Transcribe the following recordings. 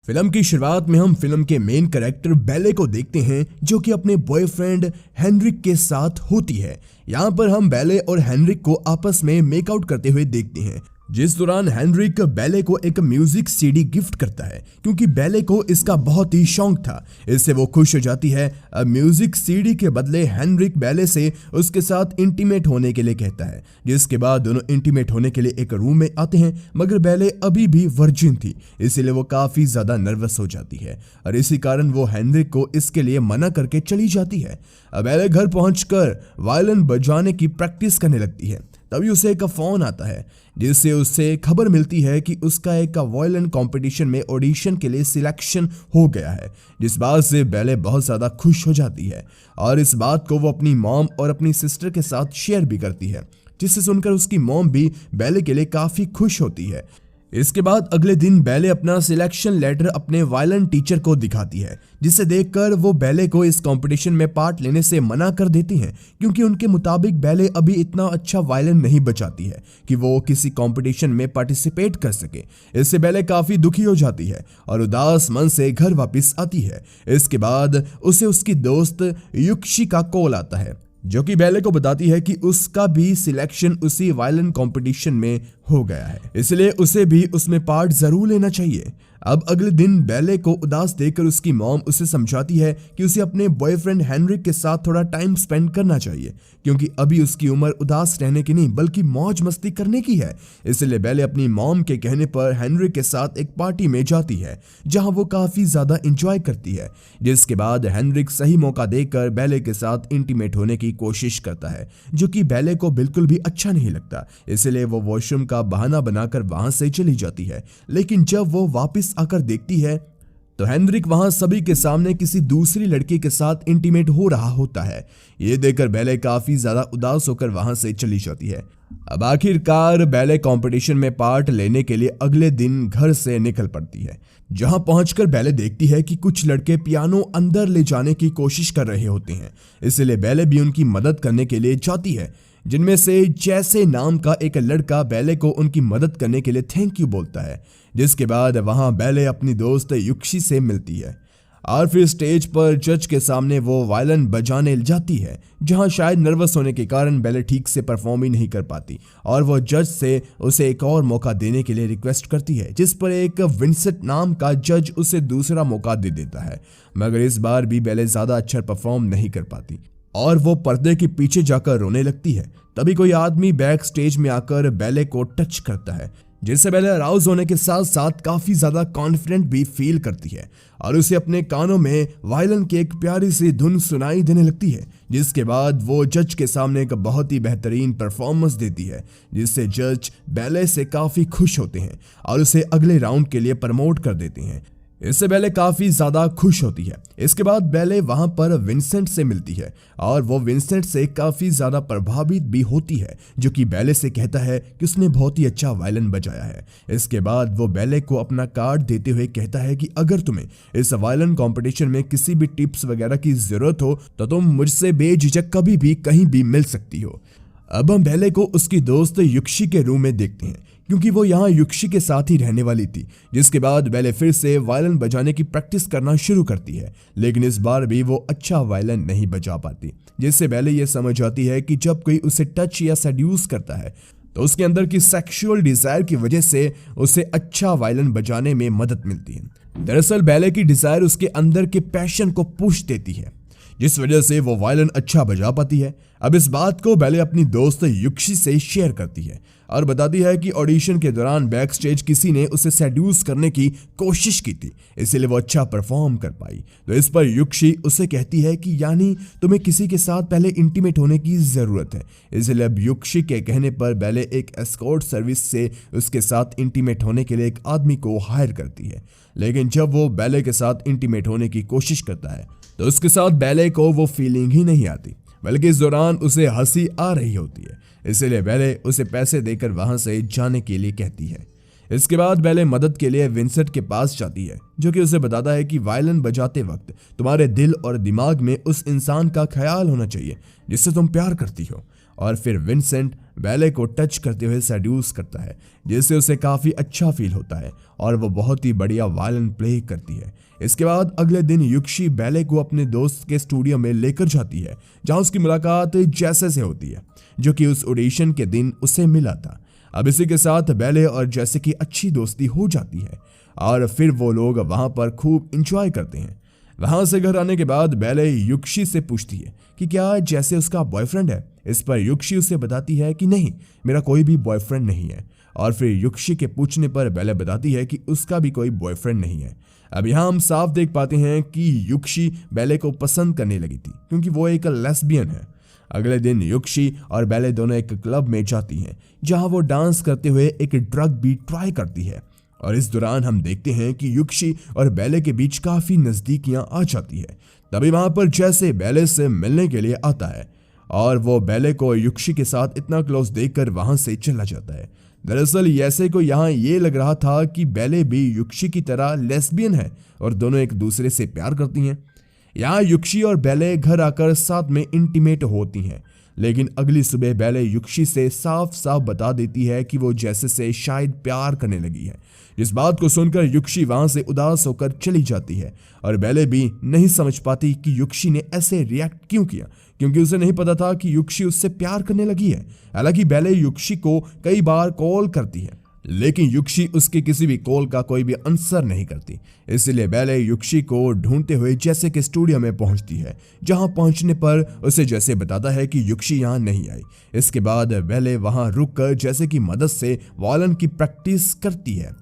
Film की शुरुआत में हम फिल्म के मेन कैरेक्टर बेले को देखते हैं, जो कि अपने बॉयफ्रेंड हेनरिक के साथ होती है। यहाँ पर हम बेले और हेनरिक को आपस में मेकआउट करते हुए देखते हैं, जिस दौरान हेनरिक बेले को एक म्यूजिक सीडी गिफ्ट करता है, क्योंकि बेले को इसका बहुत ही शौक था। इससे वो खुश हो जाती है। अब म्यूजिक सीडी के बदले हेनरिक बेले से उसके साथ इंटीमेट होने के लिए कहता है, जिसके बाद दोनों इंटीमेट होने के लिए एक रूम में आते हैं। मगर बेले अभी भी वर्जिन थी, इसीलिए वो काफी ज्यादा नर्वस हो जाती है और इसी कारण वो हेनरिक को इसके लिए मना करके चली जाती है। अब बेले घर पहुंचकर वायलिन बजाने की प्रैक्टिस करने लगती है। तभी उसे एक फोन आता है, जिससे उससे खबर मिलती है कि उसका एक वायलिन कंपटीशन में ऑडिशन के लिए सिलेक्शन हो गया है, जिस बात से बेले बहुत ज़्यादा खुश हो जाती है और इस बात को वो अपनी मॉम और अपनी सिस्टर के साथ शेयर भी करती है, जिससे सुनकर उसकी मॉम भी बेले के लिए काफ़ी खुश होती है। इसके बाद अगले दिन बेले अपना सिलेक्शन लेटर अपने वायलिन टीचर को दिखाती है, जिसे देखकर वो बेले को इस कंपटीशन में पार्ट लेने से मना कर देती हैं, क्योंकि उनके मुताबिक बेले अभी इतना अच्छा वायलिन नहीं बजाती है कि वो किसी कंपटीशन में पार्टिसिपेट कर सके। इससे बेले काफी दुखी हो जाती है और उदास मन से घर वापस आती है। इसके बाद उसे उसकी दोस्त युक्शी का कॉल आता है, जो कि बेले को बताती है कि उसका भी सिलेक्शन उसी वायलिन कंपटीशन में हो गया है, इसलिए उसे भी उसमें पार्ट जरूर लेना चाहिए। अब अगले दिन बेले को उदास देखकर उसकी मॉम उसे समझाती है कि उसे अपने बॉयफ्रेंड हेनरिक के साथ थोड़ा टाइम स्पेंड करना चाहिए, क्योंकि अभी उसकी उम्र उदास रहने की नहीं बल्कि मौज मस्ती करने की है। इसलिए बेले अपनी मॉम के कहने पर हेनरिक के साथ एक पार्टी में जाती है, जहां वो काफी ज्यादा एंजॉय करती है। जिसके बाद हेनरिक सही मौका देकर बेले के साथ इंटीमेट होने की कोशिश करता है, जो कि बेले को बिल्कुल भी अच्छा नहीं लगता। इसलिए वो वॉशरूम का बहाना बनाकर वहां से चली जाती है। लेकिन जब वो वापस आकर देखती है तो हेनरिक वहां सभी के सामने किसी दूसरी लड़की के साथ इंटीमेट हो रहा होता है। ये देखकर बेले काफी ज्यादा उदास होकर वहां से चली जाती है। अब आखिरकार बेले कंपटीशन में पार्ट लेने के लिए अगले दिन घर से निकल पड़ती है, जहां पहुंचकर बेले देखती है कि कुछ लड़के पियानो अंदर ले जाने की कोशिश कर रहे होते हैं। इसलिए बेले भी उनकी मदद करने के लिए जाती है, जिनमें से जैसे नाम का एक लड़का बेले को उनकी मदद करने के लिए थैंक यू बोलता है। जिसके बाद वहां बेले अपनी दोस्त युक्शी से मिलती है और फिर स्टेज पर जज के सामने वो वायलिन बजाने जाती है, जहां शायद नर्वस होने के कारण बेले ठीक से परफॉर्म ही नहीं कर पाती और वो जज से उसे एक और मौका देने के लिए रिक्वेस्ट करती है, जिस पर एक विंसेंट नाम का जज उसे दूसरा मौका दे देता है। मगर इस बार भी बेले ज्यादा अच्छा परफॉर्म नहीं कर पाती और वो पर्दे के पीछे जाकर रोने लगती है। तभी कोई आदमी बैक स्टेज में आकर बेले को टच करता है, जिससे बेले अराउज होने के साथ साथ काफी ज्यादा कॉन्फिडेंट भी फील करती है और उसे अपने कानों में वायलिन की एक प्यारी सी धुन सुनाई देने लगती है। जिसके बाद वो जज के सामने एक बहुत ही बेहतरीन परफॉर्मेंस देती है, जिससे जज बेले से काफी खुश होते हैं और उसे अगले राउंड के लिए प्रमोट कर देते हैं। इससे बेले काफी ज्यादा खुश होती है। इसके बाद बेले वहां पर विंसेंट से मिलती है और वो विंसेंट से काफी ज्यादा प्रभावित भी होती है, जो कि बेले से कहता है कि उसने बहुत ही अच्छा वायलिन बजाया है। इसके बाद वो बेले को अपना कार्ड देते हुए कहता है कि अगर तुम्हें इस वायलिन कंपटीशन में किसी भी टिप्स वगैरह की जरूरत हो तो तुम मुझसे बेझिझक कभी भी कहीं भी मिल सकती हो। अब हम बेले को उसकी दोस्त युक्शी के रूम में देखते हैं, क्योंकि वो यहाँ युक्शी के साथ ही रहने वाली थी। जिसके बाद बेले फिर से वायलिन बजाने की प्रैक्टिस करना शुरू करती है, लेकिन इस बार भी वो अच्छा वायलिन नहीं बजा पाती, जिससे बेले ये समझ आती है कि जब कोई उसे टच या सेड्यूस करता है तो उसके अंदर की सेक्सुअल डिजायर की वजह से उसे अच्छा वायलिन बजाने में मदद मिलती है। दरअसल बेले की डिजायर उसके अंदर के पैशन को पुश देती है, जिस वजह से वो वायलिन अच्छा बजा पाती है। अब इस बात को बेले अपनी दोस्त युक्शी से शेयर करती है और बताती है कि ऑडिशन के दौरान बैक स्टेज किसी ने उसे सेड्यूस करने की कोशिश की थी, इसलिए वो अच्छा परफॉर्म कर पाई। तो इस पर युक्शी उसे कहती है कि यानी तुम्हें किसी के साथ पहले इंटीमेट होने की जरूरत है। इसलिए अब युक्शी के कहने पर बेले एक एस्कॉर्ट सर्विस से उसके साथ इंटीमेट होने के लिए एक आदमी को हायर करती है। लेकिन जब वो बेले के साथ इंटीमेट होने की कोशिश करता है तो उसके साथ बेले को वो फीलिंग ही नहीं आती, बल्कि इस दौरान उसे हंसी आ रही होती है। इसलिए बेले उसे पैसे देकर वहां से जाने के लिए कहती है। इसके बाद बेले मदद के लिए विंसेंट के पास जाती है, जो कि उसे बताता है कि वायलिन बजाते वक्त तुम्हारे दिल और दिमाग में उस इंसान का ख्याल होना चाहिए जिससे तुम प्यार करती हो, और फिर विंसेंट बैले को टच करते हुए सेड्यूस करता है, जिससे उसे काफी अच्छा फील होता है और वो बहुत ही बढ़िया वायलिन प्ले करती है। इसके बाद अगले दिन युक्शी बैले को अपने दोस्त के स्टूडियो में लेकर जाती है, जहां उसकी मुलाकात जैसे से होती है, जो कि उस ऑडिशन के दिन उसे मिला था। अब इसी के साथ बैले और जैसे की अच्छी दोस्ती हो जाती है और फिर वो लोग वहां पर खूब इंजॉय करते हैं। वहां से घर आने के बाद बैले युक्शी से पूछती है कि क्या जैसे उसका बॉयफ्रेंड है। इस पर युक्शी उसे बताती है कि नहीं, मेरा कोई भी बॉयफ्रेंड नहीं है। और फिर युक्शी के पूछने पर बैले बताती है कि उसका भी कोई बॉयफ्रेंड नहीं है। अब यहाँ हम साफ देख पाते हैं कि युक्शी बैले को पसंद करने लगी थी, क्योंकि वो एक लेस्बियन है। अगले दिन युक्शी और बैले दोनों एक क्लब में जाती हैं, जहां वो डांस करते हुए एक ड्रग भी ट्राई करती है। और इस दौरान हम देखते हैं कि युक्शी और बैले के बीच काफी नजदीकियां आ जाती है। तभी वहां पर जैसे बैले से मिलने के लिए आता है और वो बैले को युक्शी के साथ इतना क्लोज देखकर वहां से चला जाता है। दरअसल जैसे को यहाँ ये लग रहा था कि बैले भी युक्शी की तरह लेस्बियन है और दोनों एक दूसरे से प्यार करती हैं। यहाँ युक्शी और बैले घर आकर साथ में इंटीमेट होती हैं, लेकिन अगली सुबह बैले युक्शी से साफ साफ बता देती है कि वो जैसे से शायद प्यार करने लगी है। इस बात को सुनकर युक्शी वहां से उदास होकर चली जाती है और बैले भी नहीं समझ पाती कि युक्शी ने ऐसे रिएक्ट क्यों किया, क्योंकि उसे नहीं पता था कि युक्शी उससे प्यार करने लगी है। हालांकि बैले युक्शी को कई बार कॉल करती है, लेकिन युक्शी उसके किसी भी कॉल का कोई भी आंसर नहीं करती। इसलिए बैले युक्शी को ढूंढते हुए जैसे के स्टूडियो में पहुंचती है, जहां पहुंचने पर उसे जैसे बताता है कि युक्शी यहां नहीं आई। इसके बाद बैले वहां रुककर जैसे की मदद से वायलिन की प्रैक्टिस करती है,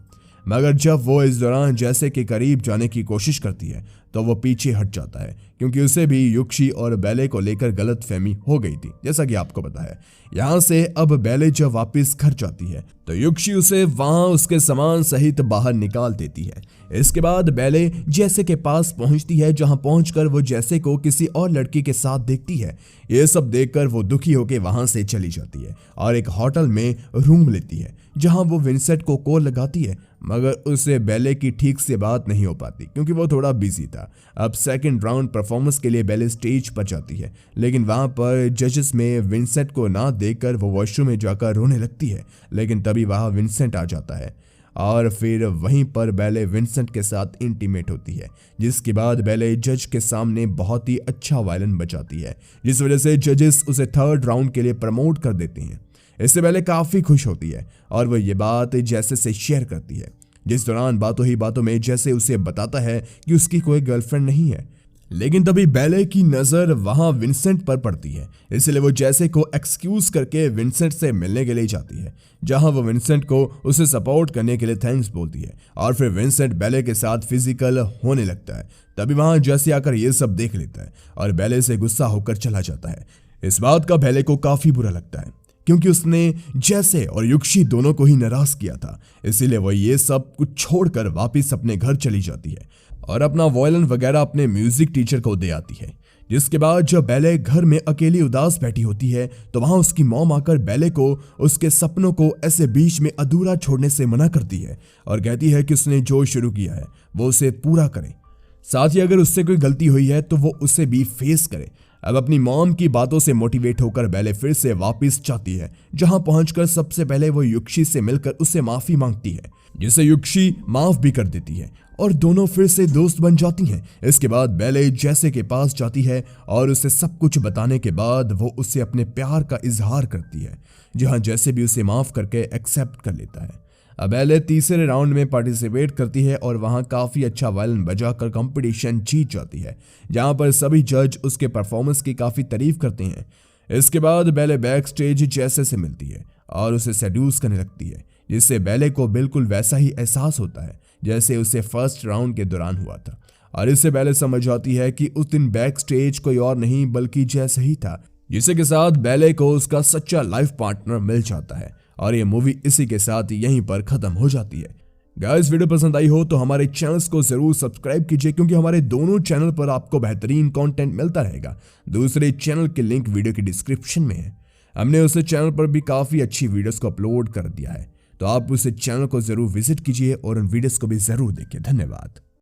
मगर जब वो इस दौरान जैसे के करीब जाने की कोशिश करती है तो वो पीछे हट जाता है, क्योंकि उसे भी युक्शी और बैले को लेकर गलतफहमी हो गई थी, जैसा कि आपको पता है। यहाँ से अब बैले जब वापस घर जाती है तो युक्शी उसे वहां उसके सामान सहित बाहर निकाल देती है। इसके बाद बैले जैसे के पास पहुंचती है, जहां पहुंचकर वो जैसे को किसी और लड़की के साथ देखती है। ये सब देखकर वो दुखी होकर वहां से चली जाती है और एक होटल में रूम लेती है, जहां वो विंसेंट को कॉल लगाती है, मगर उसे बैले की ठीक से बात नहीं हो पाती, क्योंकि वो थोड़ा बिजी था। अब सेकंड राउंड परफॉर्मेंस के लिए बैले स्टेज पर जाती है, लेकिन वहां पर जजेस में विंसेंट को ना देखकर वो वॉशरूम में जाकर रोने लगती है। लेकिन तभी वहां विंसेंट आ जाता है और फिर वहीं पर बैले विंसेंट के साथ इंटीमेट होती है, जिसके बाद बैले जज के सामने बहुत ही अच्छा वायलिन बजाती है, जिस वजह से जजेस उसे थर्ड राउंड के लिए प्रमोट कर देते हैं। इससे बैले काफी खुश होती है और वह ये बात जैसे से शेयर करती है, जिस दौरान बातों ही बातों में जैसे उसे बताता है कि उसकी कोई गर्लफ्रेंड नहीं है। लेकिन तभी बैले की नजर वहां विंसेंट पर पड़ती है, इसलिए वो जैसे को एक्सक्यूज करके विंसेंट से मिलने के लिए जाती है, जहां वो विंसेंट को उसे सपोर्ट करने के लिए थैंक्स बोलती है और फिर विंसेंट बैले के साथ फिजिकल होने लगता है। तभी वहां जैसे आकर ये सब देख लेता है और बैले से गुस्सा होकर चला जाता है। इस बात का बैले को काफी बुरा लगता है, क्योंकि उसने जैसे और युक्शी दोनों को ही नाराज किया था। इसीलिए वो ये सब कुछ छोड़कर वापस अपने घर चली जाती है और अपना वायलिन वगैरह अपने म्यूजिक टीचर को दे आती है। जिसके बाद जब बैले घर में अकेली उदास बैठी होती है तो वहां उसकी मॉम आकर बैले को उसके सपनों को ऐसे बीच में अधूरा छोड़ने से मना करती है और कहती है कि उसने जो शुरू किया है वो उसे पूरा करे, साथ ही अगर उससे कोई गलती हुई है तो वो उसे भी फेस करे। अब अपनी मॉम की बातों से मोटिवेट होकर बैले फिर से वापस जाती है, जहां पहुंचकर सबसे पहले वो युक्शी से मिलकर उससे माफी मांगती है, जिसे युक्शी माफ भी कर देती है और दोनों फिर से दोस्त बन जाती हैं। इसके बाद बैले जैसे के पास जाती है और उसे सब कुछ बताने के बाद वो उससे अपने प्यार का इजहार करती है, जहां जैसे भी उसे माफ करके एक्सेप्ट कर लेता है। अब बैले तीसरे राउंड में पार्टिसिपेट करती है और वहां काफी अच्छा वायलिन बजाकर कंपटीशन जीत जाती है, जहां पर सभी जज उसके परफॉर्मेंस की काफी तारीफ करते हैं। इसके बाद बैले बैक स्टेज जैसे से मिलती है और उसे सेड्यूस करने लगती है, जिससे बैले को बिल्कुल वैसा ही एहसास होता है जैसे उसे फर्स्ट राउंड के दौरान हुआ था। और इससे बैले समझ आती है कि उस दिन बैक स्टेज कोई और नहीं बल्कि जैसे ही था, जिसके के साथ बैले को उसका सच्चा लाइफ पार्टनर मिल जाता है। और ये मूवी इसी के साथ यहीं पर खत्म हो जाती है। गाइस, वीडियो पसंद आई हो तो हमारे चैनल्स को जरूर सब्सक्राइब कीजिए, क्योंकि हमारे दोनों चैनल पर आपको बेहतरीन कंटेंट मिलता रहेगा। दूसरे चैनल के लिंक वीडियो के डिस्क्रिप्शन में है। हमने उस चैनल पर भी काफी अच्छी वीडियोस को अपलोड कर दिया है, तो आप उस चैनल को जरूर विजिट कीजिए और उन वीडियोस को भी जरूर देखिए। धन्यवाद।